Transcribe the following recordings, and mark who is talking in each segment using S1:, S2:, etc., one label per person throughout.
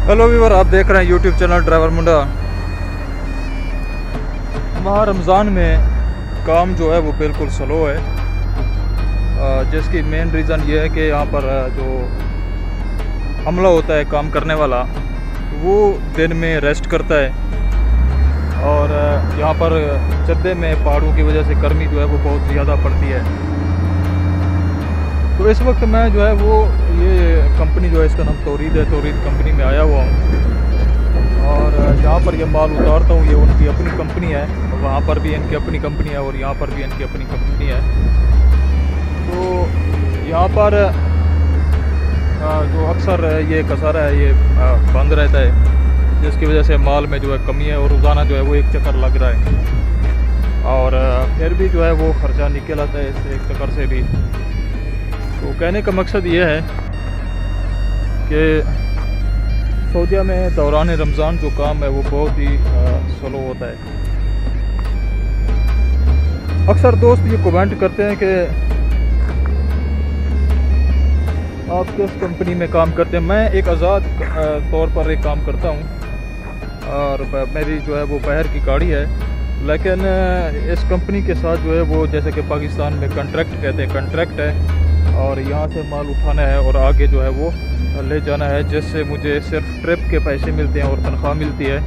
S1: Hello viewer, आप देख रहे हैं यूट्यूब चैनल ड्राइवर मुंडा। माह रमज़ान में काम जो है वो बिल्कुल स्लो है, जिसकी मेन रीज़न ये है कि यहाँ पर जो अमला होता है काम करने वाला, वो दिन में रेस्ट करता है और यहाँ पर जद्दे में पहाड़ों की वजह से गर्मी जो है वो बहुत ज़्यादा पड़ती है। तो इस वक्त मैं जो है वो ये कंपनी जो है, इसका नाम तौरीद है, तौरीद कंपनी में आया हुआ हूँ और यहाँ पर ये माल उतारता हूँ। ये उनकी अपनी कंपनी है, वहाँ पर भी इनकी अपनी कंपनी है और यहाँ पर भी इनकी अपनी कंपनी है। तो यहाँ पर जो अक्सर ये कसारा है ये बंद रहता है, जिसकी वजह से माल में जो है कमी है और रोज़ाना जो है वो एक चक्कर लग रहा है और फिर भी जो है वो ख़र्चा निकल आता है इस एक चक्कर से भी। तो कहने का मकसद ये है कि सऊदीया में दौरान रमज़ान जो काम है वो बहुत ही स्लो होता है। अक्सर दोस्त ये कमेंट करते हैं कि आप किस कंपनी में काम करते हैं। मैं एक आज़ाद तौर पर एक काम करता हूँ और मेरी जो है वो बाहर की गाड़ी है, लेकिन इस कंपनी के साथ जो है वो जैसे कि पाकिस्तान में कॉन्ट्रैक्ट कहते हैं, कॉन्ट्रैक्ट है और यहाँ से माल उठाना है और आगे जो है वो ले जाना है, जिससे मुझे सिर्फ ट्रिप के पैसे मिलते हैं और तनख्वाह मिलती है।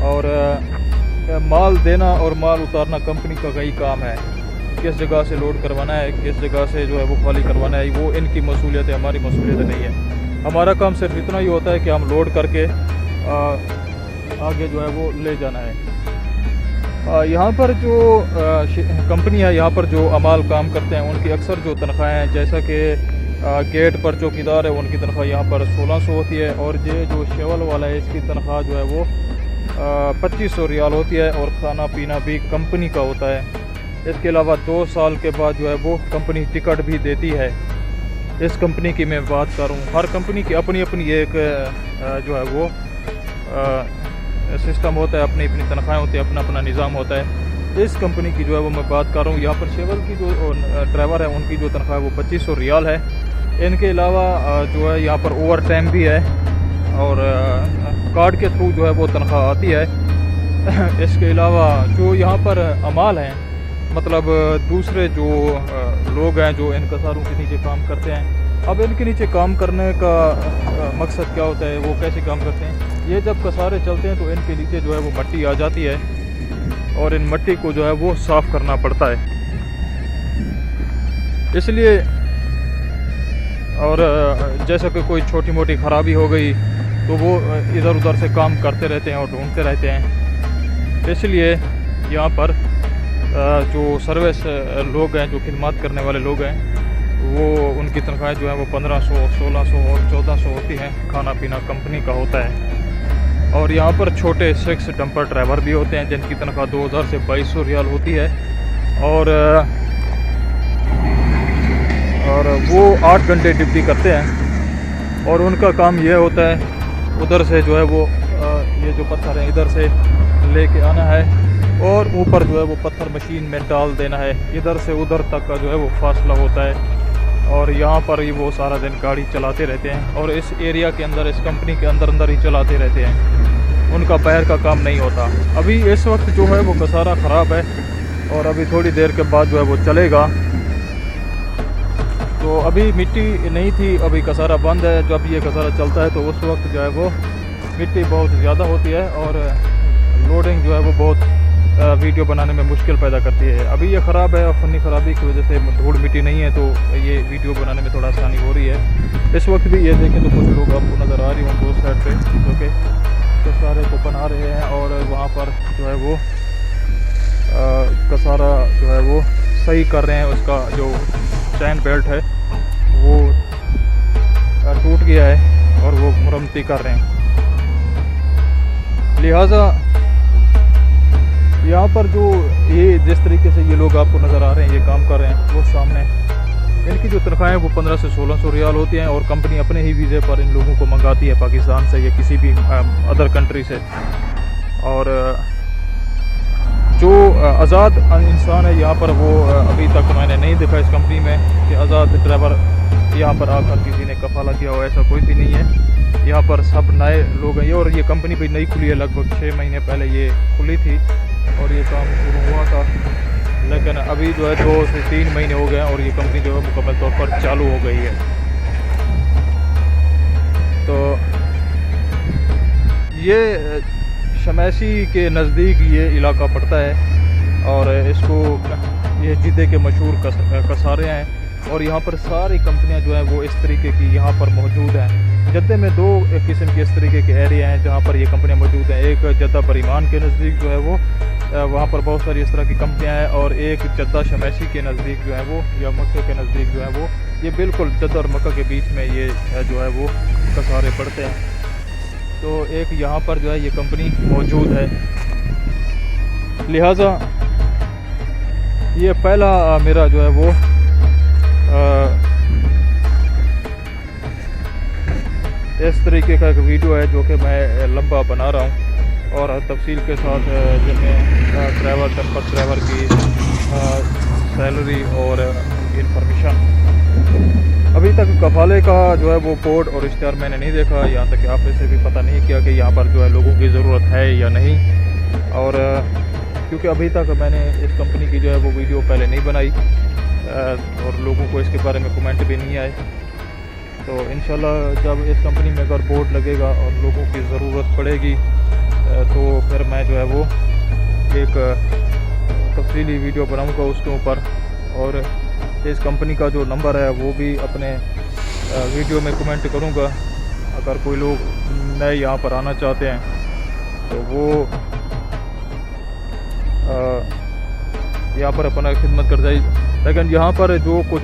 S1: और माल देना और माल उतारना कंपनी का कई काम है। किस जगह से लोड करवाना है, किस जगह से जो है वो खाली करवाना है, वो इनकी मसूलियत है, हमारी मसूलियत नहीं है। हमारा काम सिर्फ इतना ही होता है कि हम लोड करके आगे जो है वो ले जाना है। यहाँ पर जो कंपनी है, यहाँ पर जो अमाल काम करते हैं उनकी अक्सर जो तनख्वाहें हैं, जैसा कि गेट पर चौकीदार है उनकी तनख्वाह यहाँ पर 1600 होती है और ये जो शेवल वाला है इसकी तनख्वाह जो है वो 2500 रियाल होती है और खाना पीना भी कंपनी का होता है। इसके अलावा 2 साल के बाद जो है वो कंपनी टिकट भी देती है। इस कंपनी की मैं बात करूँ, हर कंपनी की अपनी अपनी एक जो है वो सिस्टम होता है, अपनी अपनी तनख्वाहें होती है, अपना अपना निज़ाम होता है। इस कंपनी की जो है वो मैं बात कर रहा हूँ, यहाँ पर शेवल की जो ड्राइवर है उनकी जो तनख्वाह है वो 2500 रियाल है। इनके अलावा जो है यहाँ पर ओवर टाइम भी है और कार्ड के थ्रू जो है वो तनख्वाह आती है। इसके अलावा जो यहाँ पर अमाल हैं, मतलब दूसरे जो लोग हैं जो इन कसारों के नीचे काम करते हैं, अब इनके नीचे काम करने का मकसद क्या होता है, वो कैसे काम करते हैं। ये जब कसारे चलते हैं तो इनके नीचे जो है वो मट्टी आ जाती है और इन मट्टी को जो है वो साफ़ करना पड़ता है। इसलिए और जैसे कि कोई छोटी मोटी ख़राबी हो गई तो वो इधर उधर से काम करते रहते हैं और ढूंढते रहते हैं। इसलिए यहाँ पर जो सर्विस लोग हैं, जो खिदमत करने वाले लोग हैं, वो उनकी तनख्वाहें जो है वो 1500, 1600 और 1400 होती हैं। खाना पीना कंपनी का होता है। और यहाँ पर छोटे 6 डंपर ड्राइवर भी होते हैं जिनकी तनख्वाह 2000 से 2200 रियाल होती है और वो 8 घंटे ड्यूटी करते हैं और उनका काम यह होता है उधर से जो है वो ये जो पत्थर हैं इधर से लेके आना है और ऊपर जो है वो पत्थर मशीन में डाल देना है। इधर से उधर तक का जो है वो फासला होता है और यहाँ पर ही वो सारा दिन गाड़ी चलाते रहते हैं और इस एरिया के अंदर, इस कंपनी के अंदर ही चलाते रहते हैं। उनका बाहर का काम नहीं होता। अभी इस वक्त जो है वो कसारा ख़राब है और अभी थोड़ी देर के बाद जो है वो चलेगा। तो अभी मिट्टी नहीं थी, अभी कसारा बंद है। जब ये कसारा चलता है तो उस वक्त जो है वो मिट्टी बहुत ज़्यादा होती है और लोडिंग जो है वो बहुत वीडियो बनाने में मुश्किल पैदा करती है। अभी ये ख़राब है और फनी ख़राबी की वजह से धूल मिट्टी नहीं है तो ये वीडियो बनाने में थोड़ा आसानी हो रही है। इस वक्त भी ये देखें तो कुछ लोग आपको नज़र आ रही होंगे उस साइड पे जो कि कसारे को बना रहे हैं और वहाँ पर जो है वो कसारा जो है वो सही कर रहे हैं। उसका जो चैन बेल्ट है वो टूट गया है और वो मरम्मती कर रहे हैं। लिहाजा यहाँ पर जो ये जिस तरीके से ये लोग आपको नज़र आ रहे हैं ये काम कर रहे हैं, वो सामने इनकी जो तनख्वाहें वो 1500 से 1600 रियाल होती हैं और कंपनी अपने ही वीज़े पर इन लोगों को मंगाती है पाकिस्तान से या किसी भी अदर कंट्री से। और जो आज़ाद इंसान है यहाँ पर वो अभी तक मैंने नहीं देखा इस कंपनी में कि आज़ाद ड्राइवर यहाँ पर आकर किसी ने कफाला किया हो, ऐसा कोई भी नहीं है। यहाँ पर सब नए लोग हैं। और ये कंपनी भी नई खुली है, लगभग 6 महीने पहले ये खुली थी और ये काम शुरू हुआ था। लेकिन अभी जो है 2 से 3 महीने हो गए हैं और ये कंपनी जो है मुकम्मल तौर पर चालू हो गई है। तो ये शमैसी के नज़दीक ये इलाका पड़ता है और इसको ये जिद्दे के मशहूर कसारे हैं और यहाँ पर सारी कंपनियाँ जो हैं वो इस तरीके की यहाँ पर मौजूद हैं। जद्दे में 2 किस्म के इस तरीके के एरिया हैं जहाँ पर ये कंपनियाँ मौजूद हैं। एक जद्दा बरीमान के नज़दीक जो है वो वहाँ पर बहुत सारी इस तरह की कंपनियाँ हैं और एक जद्दा शमैसी के नज़दीक जो है वो या मक्के के नज़दीक जो है वो ये बिल्कुल जद्दा और मक्का के बीच में ये जो है वो कसारे पड़ते हैं। तो एक यहाँ पर जो है ये कंपनी मौजूद है, लिहाजा ये पहला मेरा जो है वो इस तरीके का एक वीडियो है जो कि मैं लंबा बना रहा हूँ और तफसील के साथ जिसमें ड्राइवर की सैलरी और इंफॉर्मेशन। अभी तक कफाले का जो है वो बोर्ड और इश्तिहार मैंने नहीं देखा, यहाँ तक कि आप से भी पता नहीं किया कि यहाँ पर जो है लोगों की ज़रूरत है या नहीं। और क्योंकि अभी तक मैंने इस कंपनी की जो है वो वीडियो पहले नहीं बनाई और लोगों को इसके बारे में कमेंट भी नहीं आए। तो इंशाल्लाह जब इस कंपनी में अगर बोर्ड लगेगा और लोगों की ज़रूरत पड़ेगी तो फिर मैं जो है वो एक तफसीली वीडियो बनाऊंगा उसके ऊपर और इस कंपनी का जो नंबर है वो भी अपने वीडियो में कमेंट करूंगा। अगर कोई लोग नए यहाँ पर आना चाहते हैं तो वो यहाँ पर अपना खिदमत कर जाए। लेकिन यहाँ पर जो कुछ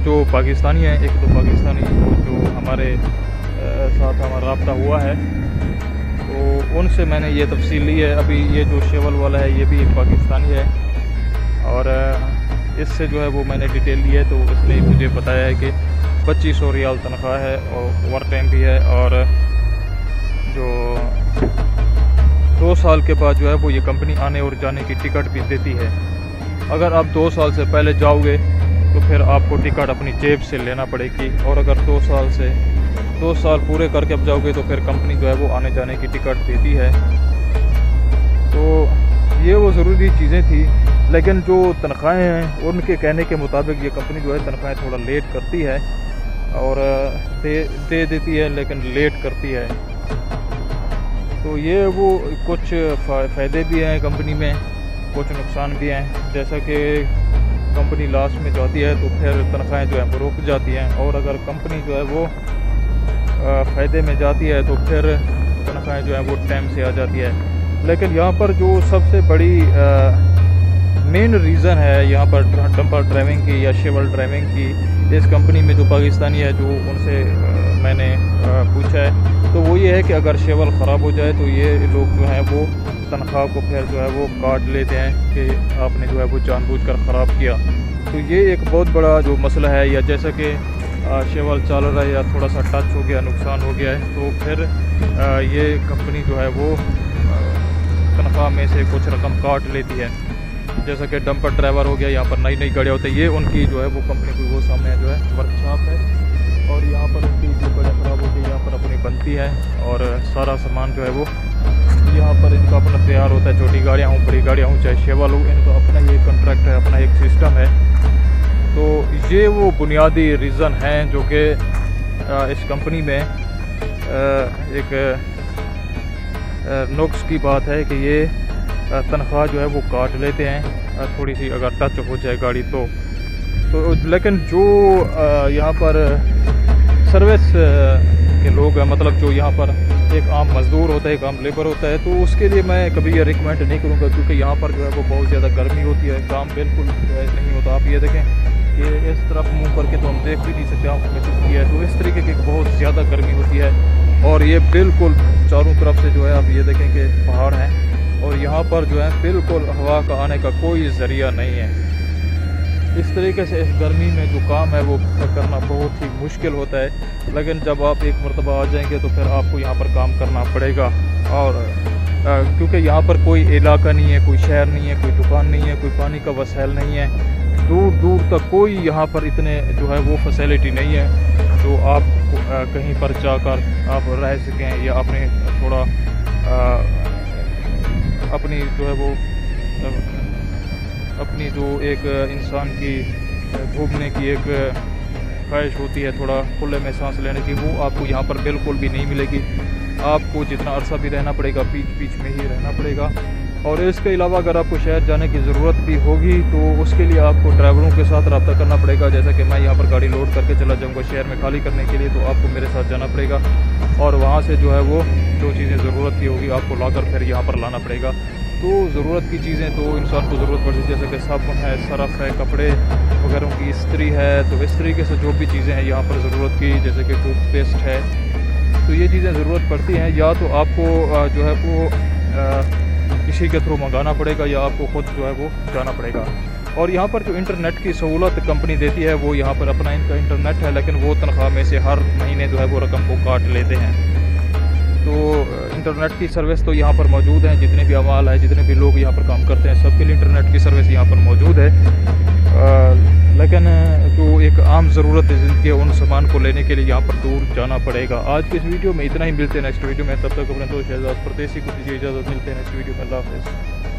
S1: जो पाकिस्तानी हैं, 1-2 पाकिस्तानी जो हमारे साथ हमारा रब्ता हुआ है तो उनसे मैंने ये तफसील ली है। अभी ये जो शेवल वाला है ये भी एक पाकिस्तानी है और इससे जो है वो मैंने डिटेल ली है। तो इसने मुझे बताया है कि 2500 रियाल तनख्वाह है और ओवर टाइम भी है और जो 2 साल के बाद जो है वो ये कंपनी आने और जाने की टिकट भी देती है। अगर आप 2 साल से पहले जाओगे तो फिर आपको टिकट अपनी जेब से लेना पड़ेगी और अगर 2 साल पूरे करके अब जाओगे तो फिर कंपनी जो है वो आने जाने की टिकट देती है। तो ये वो ज़रूरी चीज़ें थी। लेकिन जो तनख्वाहें हैं उनके कहने के मुताबिक ये कंपनी जो है तनख्वाहें थोड़ा लेट करती है और दे देती है लेकिन लेट करती है। तो ये वो कुछ फ़ायदे भी हैं कंपनी में, कुछ नुकसान भी हैं। जैसा कि कंपनी लास्ट में जाती है तो फिर तनख्वाहें जो है वो रुक जाती हैं और अगर कंपनी जो है वो फ़ायदे में जाती है तो फिर तनख्वाहें जो है वो टाइम से आ जाती है। लेकिन यहाँ पर जो सबसे बड़ी मेन रीज़न है यहाँ पर डंपर ड्राइविंग की या शेवल ड्राइविंग की इस कंपनी में जो पाकिस्तानी है जो उनसे मैंने पूछा है तो वो ये है कि अगर शेवल ख़राब हो जाए तो ये लोग जो हैं वो तनख्वाह को फिर जो है वो काट लेते हैं कि आपने जो है वो जानबूझकर ख़राब किया। तो ये एक बहुत बड़ा जो मसला है। या जैसा कि शेवल चल रहा है या थोड़ा सा टच हो गया, नुकसान हो गया है तो फिर ये कंपनी जो है वो तनख्वाह में से कुछ रकम काट लेती है। जैसा कि डंपर ड्राइवर हो गया, यहाँ पर नई गाड़ियाँ होती है, ये उनकी जो है वो कंपनी की वो सामने जो है वर्कशॉप है और यहाँ पर उनकी जो गाड़ियाँ ख़राब होती है यहाँ पर अपनी बनती है और सारा सामान जो है वो यहाँ पर इनका अपना तैयार होता है। छोटी गाड़ियाँ हों, बड़ी गाड़ियाँ हों, चाहे शेवल हो, इनका अपना ये कॉन्ट्रैक्ट है, अपना एक सिस्टम है। तो ये वो बुनियादी रीज़न हैं जो कि इस कंपनी में एक नुक्स की बात है कि ये तनख्वाह जो है वो काट लेते हैं थोड़ी सी अगर टच हो जाए गाड़ी तो लेकिन जो यहाँ पर सर्विस के लोग हैं, मतलब जो यहाँ पर एक आम मज़दूर होता है, एक आम लेबर होता है, तो उसके लिए मैं कभी ये रिकमेंड नहीं करूँगा क्योंकि यहाँ पर जो है वो बहुत ज़्यादा गर्मी होती है, काम बिल्कुल नहीं होता। आप ये देखें कि इस तरफ मुँह करके तो हम देख भी नहीं सकते, आँखों में चुभती है। तो इस तरीके की बहुत ज़्यादा गर्मी होती है और ये बिल्कुल चारों तरफ से जो है आप ये देखें कि पहाड़ हैं और यहाँ पर जो है बिल्कुल हवा का आने का कोई ज़रिया नहीं है। इस तरीके से इस गर्मी में जो काम है वो करना बहुत ही मुश्किल होता है। लेकिन जब आप एक मरतबा आ जाएंगे तो फिर आपको यहाँ पर काम करना पड़ेगा। और क्योंकि यहाँ पर कोई इलाका नहीं है, कोई शहर नहीं है, कोई दुकान नहीं है, कोई पानी का वसाइल नहीं है, दूर दूर तक कोई यहाँ पर इतने जो है वो फैसिलिटी नहीं है जो आप कहीं पर जाकर आप रह सकें या अपने थोड़ा अपनी जो है वो अपनी जो एक इंसान की घूमने की एक ख्वाहिश होती है थोड़ा खुले में सांस लेने की, वो आपको यहाँ पर बिल्कुल भी नहीं मिलेगी। आपको जितना अरसा भी रहना पड़ेगा बीच बीच में ही रहना पड़ेगा। और इसके अलावा अगर आपको शहर जाने की ज़रूरत भी होगी तो उसके लिए आपको ड्राइवरों के साथ रब्ता करना पड़ेगा। जैसा कि मैं यहाँ पर गाड़ी लोड करके चला जाऊँगा शहर में खाली करने के लिए, तो आपको मेरे साथ जाना पड़ेगा और वहाँ से जो है वो जो चीज़ें ज़रूरत की होगी आपको लाकर फिर यहाँ पर लाना पड़ेगा। तो ज़रूरत की चीज़ें तो इंसान को ज़रूरत पड़ती है, जैसे कि साबुन है, सरफ़ है, कपड़े वगैरह की इस्त्री है। तो इस तरीके से जो भी चीज़ें हैं यहाँ पर ज़रूरत की, जैसे कि टूथपेस्ट है, तो ये चीज़ें ज़रूरत पड़ती हैं। या तो आपको जो है वो किसी के थ्रू मंगाना पड़ेगा या आपको ख़ुद जो है वो जाना पड़ेगा। और यहाँ पर जो इंटरनेट की सहूलत कंपनी देती है वो यहाँ पर अपना इनका इंटरनेट है, लेकिन वो तनख्वाह में से हर महीने जो है वो रकम को काट लेते हैं। तो इंटरनेट की सर्विस तो यहाँ पर मौजूद है, जितने भी अमाल है, जितने भी लोग यहाँ पर काम करते हैं, सबके लिए इंटरनेट की सर्विस यहाँ पर मौजूद है। लेकिन जो एक आम ज़रूरत है ज़िंदगी, उन सामान को लेने के लिए यहाँ पर दूर जाना पड़ेगा। आज की इस वीडियो में इतना ही, मिलते हैं नेक्स्ट वीडियो में। तब तक अपने दोस्त शहजाद परदेसी को दीजिए इजाज़त, मिलते हैं नेक्स्ट वीडियो में। अल्लाह हाफ़िज़।